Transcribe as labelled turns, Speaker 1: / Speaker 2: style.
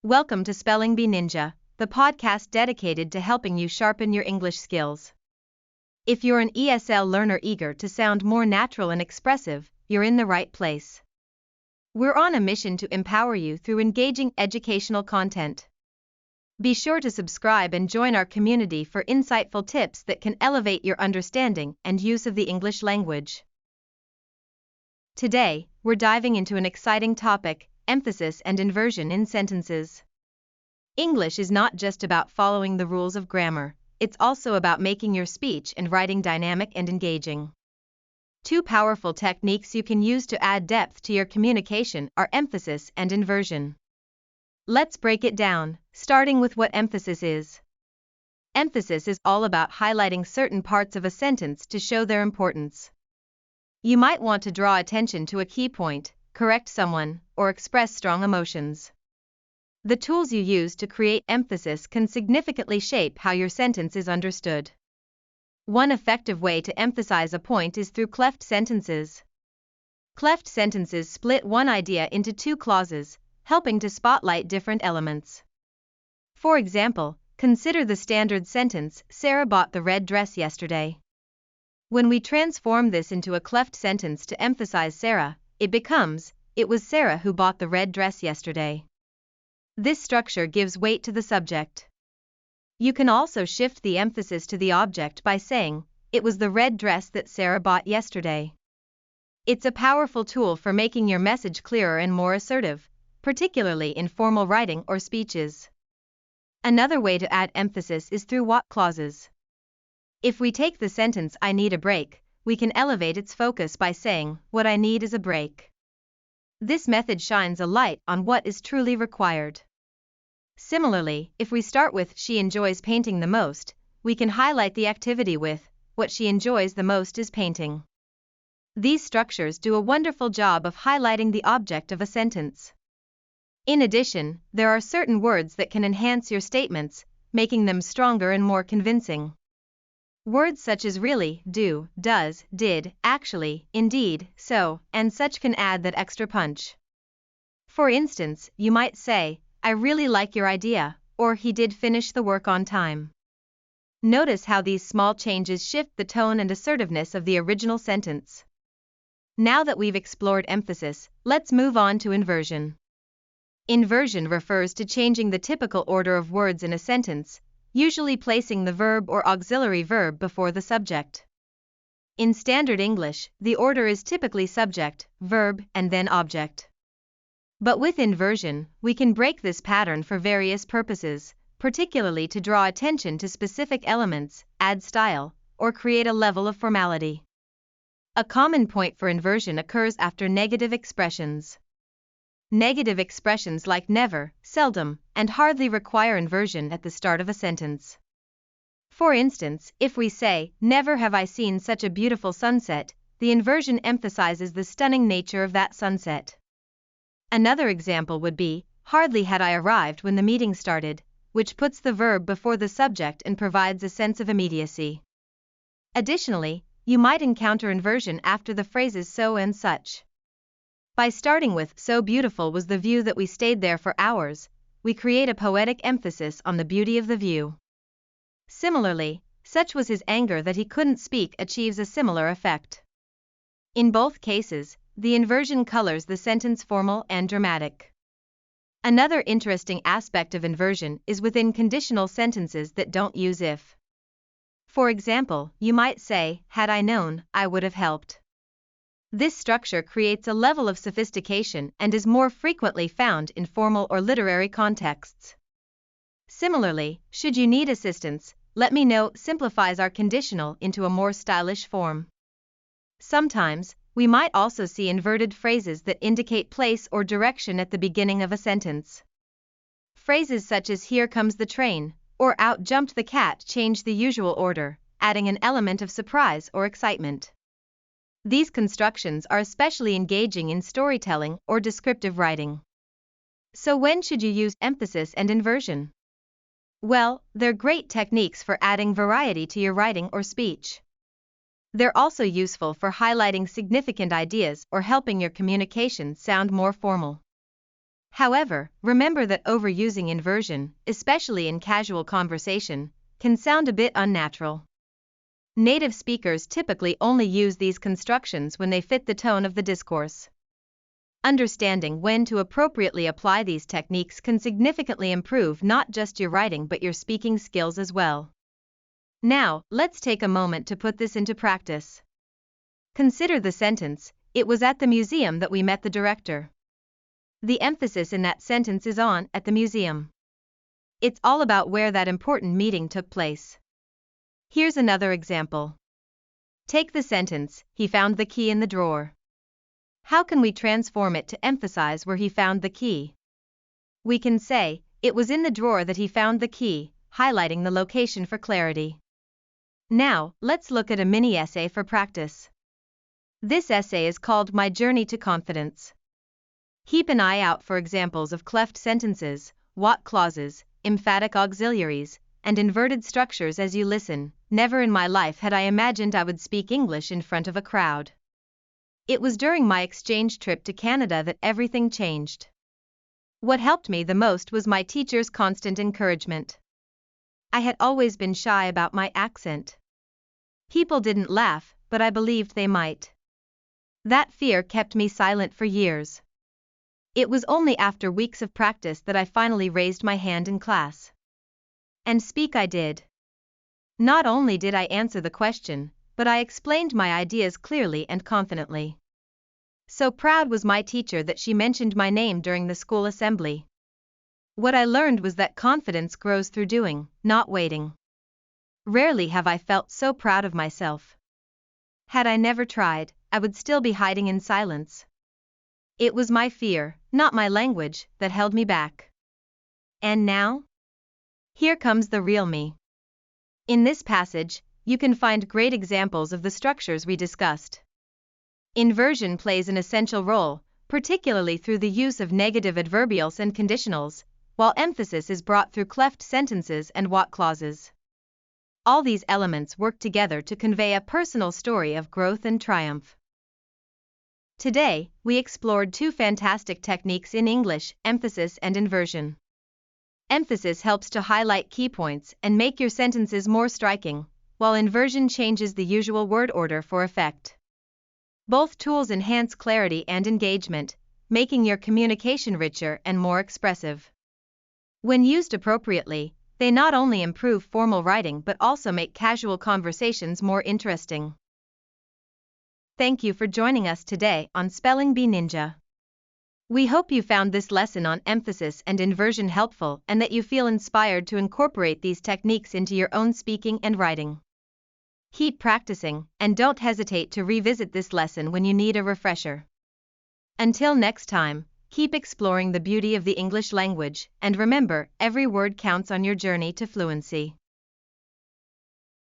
Speaker 1: Welcome to Spelling Bee Ninja, the podcast dedicated to helping you sharpen your English skills. If you're an ESL learner eager to sound more natural and expressive, you're in the right place. We're on a mission to empower you through engaging educational content. Be sure to subscribe and join our community for insightful tips that can elevate your understanding and use of the English language. Today, we're diving into an exciting topic: emphasis and inversion in sentences. English is not just about following the rules of grammar, it's also about making your speech and writing dynamic and engaging. Two powerful techniques you can use to add depth to your communication are emphasis and inversion. Let's break it down, starting with what emphasis is. Emphasis is all about highlighting certain parts of a sentence to show their importance. You might want to draw attention to a key point, correct someone, or express strong emotions. The tools you use to create emphasis can significantly shape how your sentence is understood. One effective way to emphasize a point is through cleft sentences. Cleft sentences split one idea into two clauses, helping to spotlight different elements. For example, consider the standard sentence, "Sarah bought the red dress yesterday." When we transform this into a cleft sentence to emphasize Sarah, it becomes, "It was Sarah who bought the red dress yesterday." This structure gives weight to the subject. You can also shift the emphasis to the object by saying, "It was the red dress that Sarah bought yesterday." It's a powerful tool for making your message clearer and more assertive, particularly in formal writing or speeches. Another way to add emphasis is through what clauses. If we take the sentence, "I need a break," we can elevate its focus by saying, "What I need is a break." This method shines a light on what is truly required. Similarly, if we start with "She enjoys painting the most," we can highlight the activity with, "What she enjoys the most is painting." These structures do a wonderful job of highlighting the object of a sentence. In addition, there are certain words that can enhance your statements, making them stronger and more convincing. Words such as really, do, does, did, actually, indeed, so, and such can add that extra punch. For instance, you might say, "I really like your idea," or "He did finish the work on time." Notice how these small changes shift the tone and assertiveness of the original sentence. Now that we've explored emphasis, let's move on to inversion. Inversion refers to changing the typical order of words in a sentence, usually placing the verb or auxiliary verb before the subject. In standard English, the order is typically subject, verb, and then object. But with inversion, we can break this pattern for various purposes, particularly to draw attention to specific elements, add style, or create a level of formality. A common point for inversion occurs after negative expressions. Negative expressions like never, seldom, and hardly require inversion at the start of a sentence. For instance, if we say, "Never have I seen such a beautiful sunset," the inversion emphasizes the stunning nature of that sunset. Another example would be, "Hardly had I arrived when the meeting started," which puts the verb before the subject and provides a sense of immediacy. Additionally, you might encounter inversion after the phrases "so" and "such." By starting with "So beautiful was the view that we stayed there for hours," we create a poetic emphasis on the beauty of the view. Similarly, "Such was his anger that he couldn't speak" achieves a similar effect. In both cases, the inversion colors the sentence formal and dramatic. Another interesting aspect of inversion is within conditional sentences that don't use if. For example, you might say, "Had I known, I would have helped." This structure creates a level of sophistication and is more frequently found in formal or literary contexts. Similarly, "Should you need assistance, let me know" simplifies our conditional into a more stylish form. Sometimes, we might also see inverted phrases that indicate place or direction at the beginning of a sentence. Phrases such as "Here comes the train," or "Out jumped the cat" change the usual order, adding an element of surprise or excitement. These constructions are especially engaging in storytelling or descriptive writing. So when should you use emphasis and inversion? Well, they're great techniques for adding variety to your writing or speech. They're also useful for highlighting significant ideas or helping your communication sound more formal. However, remember that overusing inversion, especially in casual conversation, can sound a bit unnatural. Native speakers typically only use these constructions when they fit the tone of the discourse. Understanding when to appropriately apply these techniques can significantly improve not just your writing but your speaking skills as well. Now, let's take a moment to put this into practice. Consider the sentence, "It was at the museum that we met the director." The emphasis in that sentence is on "at the museum." It's all about where that important meeting took place. Here's another example. Take the sentence, "He found the key in the drawer." How can we transform it to emphasize where he found the key? We can say, "It was in the drawer that he found the key," highlighting the location for clarity. Now, let's look at a mini essay for practice. This essay is called My Journey to Confidence. Keep an eye out for examples of cleft sentences, what clauses, emphatic auxiliaries, and inverted structures as you listen. Never in my life had I imagined I would speak English in front of a crowd. It was during my exchange trip to Canada that everything changed. What helped me the most was my teacher's constant encouragement. I had always been shy about my accent. People didn't laugh, but I believed they might. That fear kept me silent for years. It was only after weeks of practice that I finally raised my hand in class. And speak I did. Not only did I answer the question, but I explained my ideas clearly and confidently. So proud was my teacher that she mentioned my name during the school assembly. What I learned was that confidence grows through doing, not waiting. Rarely have I felt so proud of myself. Had I never tried, I would still be hiding in silence. It was my fear, not my language, that held me back. And now? Here comes the real me. In this passage, you can find great examples of the structures we discussed. Inversion plays an essential role, particularly through the use of negative adverbials and conditionals, while emphasis is brought through cleft sentences and what clauses. All these elements work together to convey a personal story of growth and triumph. Today, we explored two fantastic techniques in English, emphasis and inversion. Emphasis helps to highlight key points and make your sentences more striking, while inversion changes the usual word order for effect. Both tools enhance clarity and engagement, making your communication richer and more expressive. When used appropriately, they not only improve formal writing but also make casual conversations more interesting. Thank you for joining us today on Spelling Bee Ninja. We hope you found this lesson on emphasis and inversion helpful and that you feel inspired to incorporate these techniques into your own speaking and writing. Keep practicing, and don't hesitate to revisit this lesson when you need a refresher. Until next time, keep exploring the beauty of the English language, and remember, every word counts on your journey to fluency.